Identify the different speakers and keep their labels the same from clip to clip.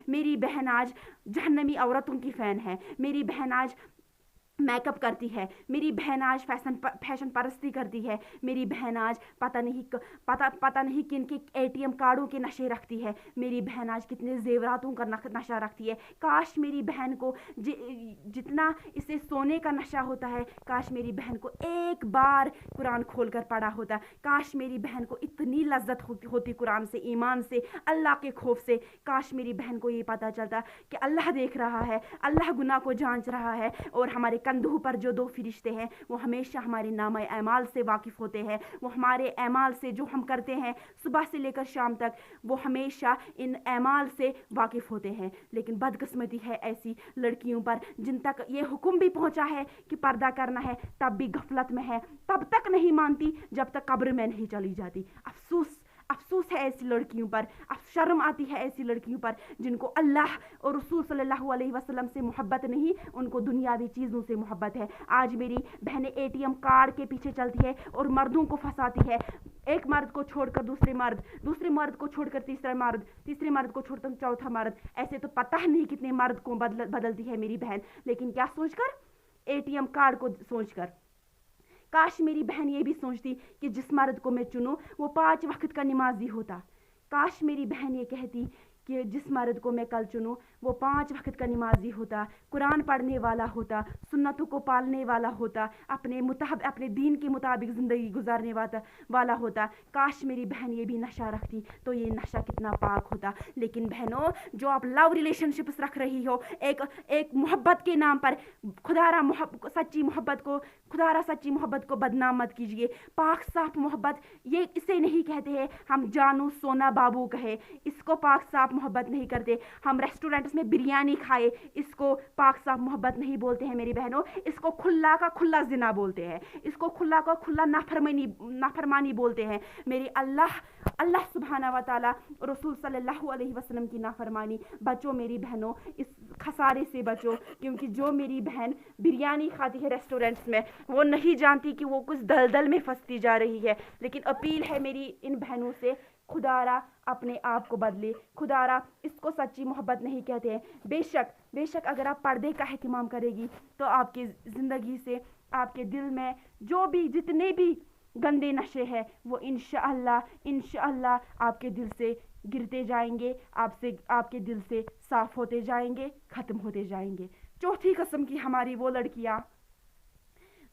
Speaker 1: मेरी बहन आज जहन्नमी औरतों की फ़ैन है, मेरी बहन आज मेकअप करती है, मेरी बहन आज फैशन परस्ती करती है, मेरी बहन आज पता नहीं किन के एटीएम कार्डों के नशे रखती है, मेरी बहन आज कितने जेवरातों का नशा रखती है। काश मेरी बहन को जितना इसे सोने का नशा होता है, काश मेरी बहन को एक बार कुरान खोल कर पढ़ा होता, काश मेरी बहन को इतनी लज्जत होती कुरान से, ईमान से, अल्लाह के खौफ से। काश मेरी बहन को ये पता चलता कि अल्लाह देख रहा है, अल्लाह गुनाह को जांच रहा है, और हमारे कंधों पर जो 2 फरिश्ते हैं वो हमेशा हमारे नाम ऐमाल से वाकिफ़ होते हैं। वो हमारे ऐमाल से जो हम करते हैं सुबह से लेकर शाम तक, वो हमेशा इन ऐमाल से वाकिफ़ होते हैं। लेकिन बदकिस्मती है ऐसी लड़कियों पर जिन तक ये हुक्म भी पहुंचा है कि पर्दा करना है, तब भी गफलत में है, तब तक नहीं मानती जब तक कब्र में नहीं चली जाती। अफसोस है ऐसी लड़कियों पर, शर्म आती है ऐसी लड़कियों पर जिनको अल्लाह और रसूल सल्लल्लाहु अलैहि वसल्लम से मोहब्बत नहीं, उनको दुनियावी चीज़ों से मोहब्बत है। आज मेरी बहनें एटीएम कार्ड के पीछे चलती है और मर्दों को फंसाती है। एक मर्द को छोड़कर दूसरे मर्द को छोड़कर तीसरे मर्द को छोड़कर चौथा मर्द, ऐसे तो पता नहीं कितने मर्द को बदलती है मेरी बहन। लेकिन क्या सोचकर? एटीएम कार्ड को सोचकर। काश मेरी बहन ये भी सोचती कि जिस मर्द को मैं चुनूं वो 5 वक्त का नमाजी होता। काश मेरी बहन ये कहती कि जिस मर्द को मैं कल चुनूं वो 5 वक्त का नमाजी होता, कुरान पढ़ने वाला होता, सुन्नतों को पालने वाला होता, अपने दीन के मुताबिक ज़िंदगी गुजारने वाला होता। काश मेरी बहन ये भी नशा रखती तो ये नशा कितना पाक होता। लेकिन बहनों, जो आप लव रिलेशनशिप्स रख रही हो एक मोहब्बत के नाम पर, खुदारा सच्ची मोहब्बत को बदनाम मत कीजिए। पाक साफ मोहब्बत ये इसे नहीं कहते हैं हम जानू सोना बाबू कहे, इसको पाक साफ मोहब्बत नहीं करते। हम रेस्टोरेंट्स में बिरयानी खाए, इसको पाक साफ मोहब्बत नहीं बोलते हैं मेरी बहनों, इसको खुला का खुला जिना बोलते हैं, इसको खुला का खुला नाफरमानी बोलते हैं। मेरी अल्लाह सुब्हाना व तआला रसूल सल्लल्लाहु अलैहि वसल्लम की नाफरमानी। बचो मेरी बहनों, इस खसारे से बचो, क्योंकि जो मेरी बहन बिरयानी खाती है रेस्टोरेंट्स में, वो नहीं जानती कि वो कुछ दलदल में फंसती जा रही है। लेकिन अपील है मेरी इन बहनों से, खुदारा अपने आप को बदले, खुदारा इसको सच्ची मोहब्बत नहीं कहते हैं। बेशक अगर आप पर्दे का एहतमाम करेगी तो आपकी ज़िंदगी से, आपके दिल में जितने भी गंदे नशे हैं वो इंशाअल्लाह आपके दिल से गिरते जाएंगे, आपके दिल से साफ होते जाएंगे, ख़त्म होते जाएंगे। चौथी किस्म की हमारी वो लड़कियाँ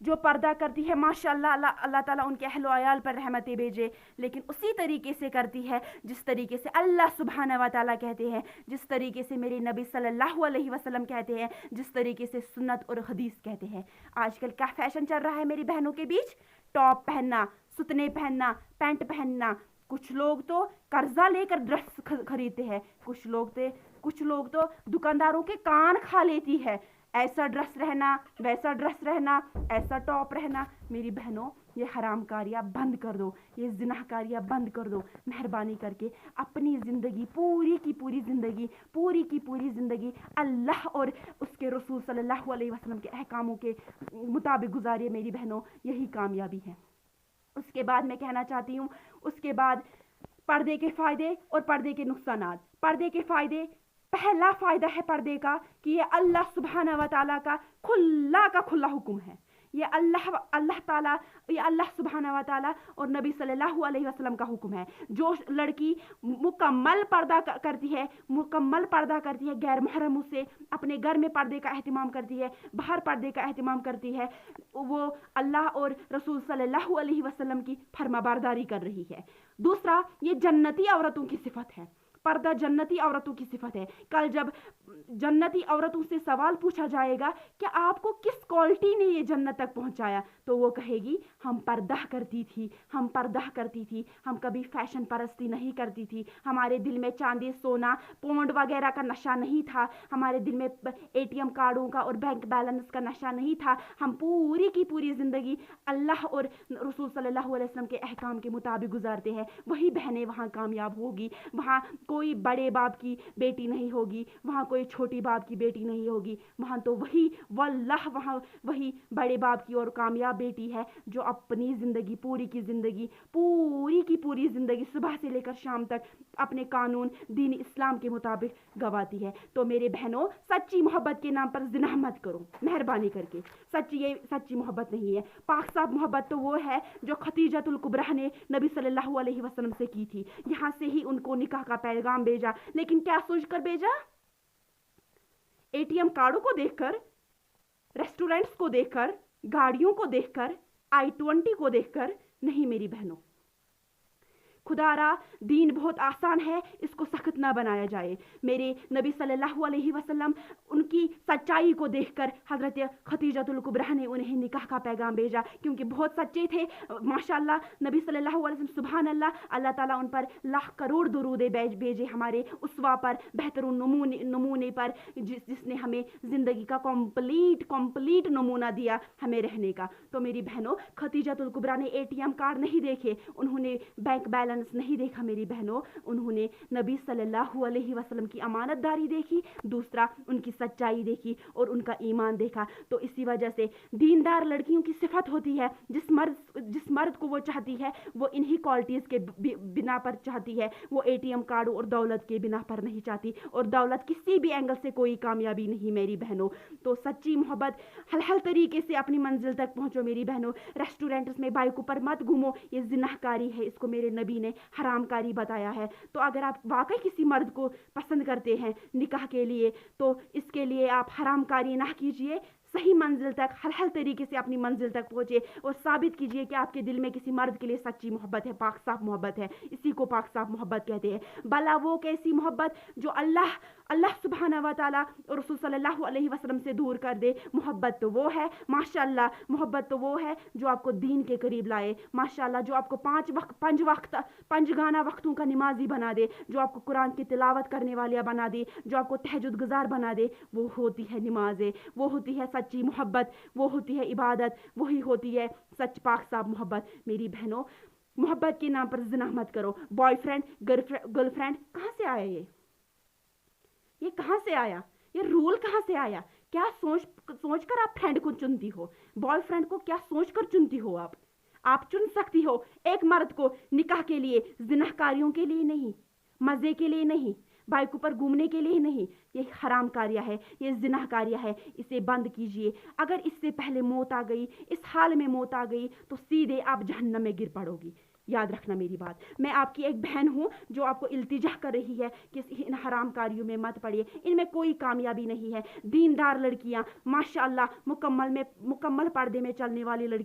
Speaker 1: जो पर्दा करती है, माशाअल्लाह, अल्लाह ताला उनके अहल अयाल पर रहमतें भेजे, लेकिन उसी तरीके से करती है जिस तरीके से अल्लाह सुब्हाना व तआला कहते हैं, जिस तरीके से मेरे नबी सल्लल्लाहु अलैहि वसल्लम कहते हैं, जिस तरीके से सुन्नत और हदीस कहते हैं। आजकल क्या फैशन चल रहा है मेरी बहनों के बीच? टॉप पहनना, सुतने पहनना, पैंट पहनना। कुछ लोग तो कर्जा लेकर ड्रेस खरीदते हैं, कुछ लोग तो दुकानदारों के कान खा लेती है। ऐसा ड्रेस रहना, वैसा ड्रेस रहना, ऐसा टॉप रहना। मेरी बहनों, ये हरामकारियाँ बंद कर दो, ये जिनाकारियाँ बंद कर दो। मेहरबानी करके अपनी ज़िंदगी पूरी की पूरी ज़िंदगी अल्लाह और उसके रसूल सल्लल्लाहु अलैहि वसल्लम के अहकामों के मुताबिक गुजारिए मेरी बहनों, यही कामयाबी है। उसके बाद मैं कहना चाहती हूँ, उसके बाद पर्दे के फ़ायदे और पर्दे के नुकसानात। पर्दे के फ़ायदे, पहला फ़ायदा है पर्दे का कि ये अल्लाह सुब्हाना व तआला का खुला हुक्म है। ये अल्लाह सुब्हाना व तआला और नबी सल्लल्लाहु अलैहि वसल्लम का हुक्म है। जो लड़की मुकम्मल पर्दा करती है गैर मुहर्रमों से, अपने घर में पर्दे का एहतिमाम करती है, बाहर पर्दे का एहतिमाम करती है, वो अल्लाह और रसूल सल्लल्लाहु अलैहि वसल्लम की फरमाबरदारी कर रही है। दूसरा, ये जन्नती औरतों की सिफत है। पर्दा जन्नती औरतों की सिफत है। कल जब जन्नती औरतों से सवाल पूछा जाएगा कि आपको किस क्वालिटी ने ये जन्नत तक पहुंचाया, तो वो कहेगी हम पर्दा करती थी, हम कभी फैशन परस्ती नहीं करती थी, हमारे दिल में चांदी सोना पौंड वगैरह का नशा नहीं था, हमारे दिल में एटीएम कार्डों का और बैंक बैलेंस का नशा नहीं था, हम पूरी की पूरी ज़िंदगी अल्लाह और रसूल सल्लल्लाहु अलैहि वसल्लम के अहकाम के मुताबिक गुजारते हैं। वही बहनें वहाँ कामयाब होगी, वहाँ कोई बड़े बाप की बेटी नहीं होगी, वहाँ कोई छोटी बाप की बेटी नहीं होगी, वहाँ तो वही वल्लाह वहाँ वही बड़े बाप की और कामयाब बेटी है जो अपनी ज़िंदगी पूरी ज़िंदगी सुबह से लेकर शाम तक अपने कानून दीन इस्लाम के मुताबिक गवाती है। तो मेरे बहनों, सच्ची मोहब्बत के नाम पर जिना मत करो, मेहरबानी करके। ये सच्ची मोहब्बत नहीं है। पाक साफ मोहब्बत तो वो है जो खतीजतुल कुबरा ने नबी सल्लल्लाहु अलैहि वसल्लम से की थी। यहाँ से ही उनको निकाह का पैगाम भेजा, लेकिन क्या सोच कर भेजा? एटीएम कार्डों को देखकर, रेस्टोरेंट्स को देखकर, गाड़ियों को देखकर, i20 को देखकर नहीं मेरी बहनों। खुदारा दीन बहुत आसान है, इसको सख्त ना बनाया जाए। मेरे नबी सल्लल्लाहु अलैहि वसल्लम उनकी सच्चाई को देखकर हज़रत खतीजतुल कुबरा ने उन्हें निकाह का पैगाम भेजा, क्योंकि बहुत सच्चे थे माशाल्लाह। नबी सल्लल्लाहु अलैहि वसल्लम, सुभान अल्लाह, अल्लाह ताला उन पर लाख करोड़ दुरूद भेजे, हमारे उसवा पर, बेहतरीन नमूने पर, जिसने हमें ज़िंदगी का कंप्लीट नमूना दिया हमें रहने का। तो मेरी बहनों, खतीजतुल कुबरा ने एटीएम कार्ड नहीं देखे, उन्होंने बैंक बैलेंस नहीं देखा मेरी बहनों, उन्होंने नबी सल्लल्लाहु अलैहि वसल्लम की अमानतदारी देखी, दूसरा उनकी सच्चाई देखी और उनका ईमान देखा। तो इसी वजह से दीनदार लड़कियों की सिफत होती है, जिस मर्द को वो चाहती है वो इन्हीं क्वालिटीज़ के बिना पर चाहती है, वो एटीएम कार्ड और दौलत के बिना पर नहीं चाहती, और दौलत किसी भी एंगल से कोई कामयाबी नहीं मेरी बहनों। तो सच्ची मोहब्बत हल तरीके से अपनी मंजिल तक पहुंचो मेरी बहनों। रेस्टोरेंट्स में बाइकों पर मत घूमो, ये जिनाहकारी है, इसको मेरे नबी ने हरामकारी बताया है। तो अगर आप वाकई किसी मर्द को पसंद करते हैं निकाह के लिए, तो इसके लिए आप हरामकारी ना कीजिए, सही मंजिल तक हल तरीके से अपनी मंजिल तक पहुंचे और साबित कीजिए कि आपके दिल में किसी मर्द के लिए सच्ची मोहब्बत है, पाक साफ मोहब्बत है। इसी को पाक साफ मोहब्बत कहते हैं। भला वो कैसी मोहब्बत जो अल्लाह सुब्हाना व तआला और रसूल सल्लल्लाहु अलैहि वसल्लम से दूर कर दे। मोहब्बत तो वो है माशाल्लाह, मोहब्बत तो वो है जो आपको दीन के करीब लाए माशाल्लाह, जो आपको पांच गाना वक्तों का नमाजी बना दे, जो आपको कुरान की तिलावत करने वाले बना दे, जो आपको तहज्जुद गुजार बना दे। वो होती है नमाज़ें, वो होती है सच्ची मोहब्बत, वो होती है इबादत, वही होती है सच पाक साफ मोहब्बत। मेरी बहनों, मोहब्बत के नाम पर जिना मत करो। बॉयफ्रेंड गर्लफ्रेंड कहाँ से आया? ये कहाँ से आया? ये रूल कहाँ से आया? क्या सोच कर आप फ्रेंड को चुनती हो? बॉयफ्रेंड को क्या सोच कर चुनती हो आप चुन सकती हो एक मर्द को निकाह के लिए, जिनाहकारियों के लिए नहीं, मजे के लिए नहीं, बाइकों पर घूमने के लिए नहीं। ये हराम कार्य है, ये जिनाह कार्य है, इसे बंद कीजिए। अगर इससे पहले मौत आ गई, इस हाल में मौत आ गई, तो सीधे आप जहन्नम में गिर पड़ोगी। याद रखना मेरी बात। मैं आपकी एक बहन हूँ जो आपको इल्तिजा कर रही है कि इन हराम कारियों में मत पड़िए, इनमें कोई कामयाबी नहीं है। दीनदार लड़कियाँ माशाअल्लाह मुकम्मल पर्दे में चलने वाली लड़की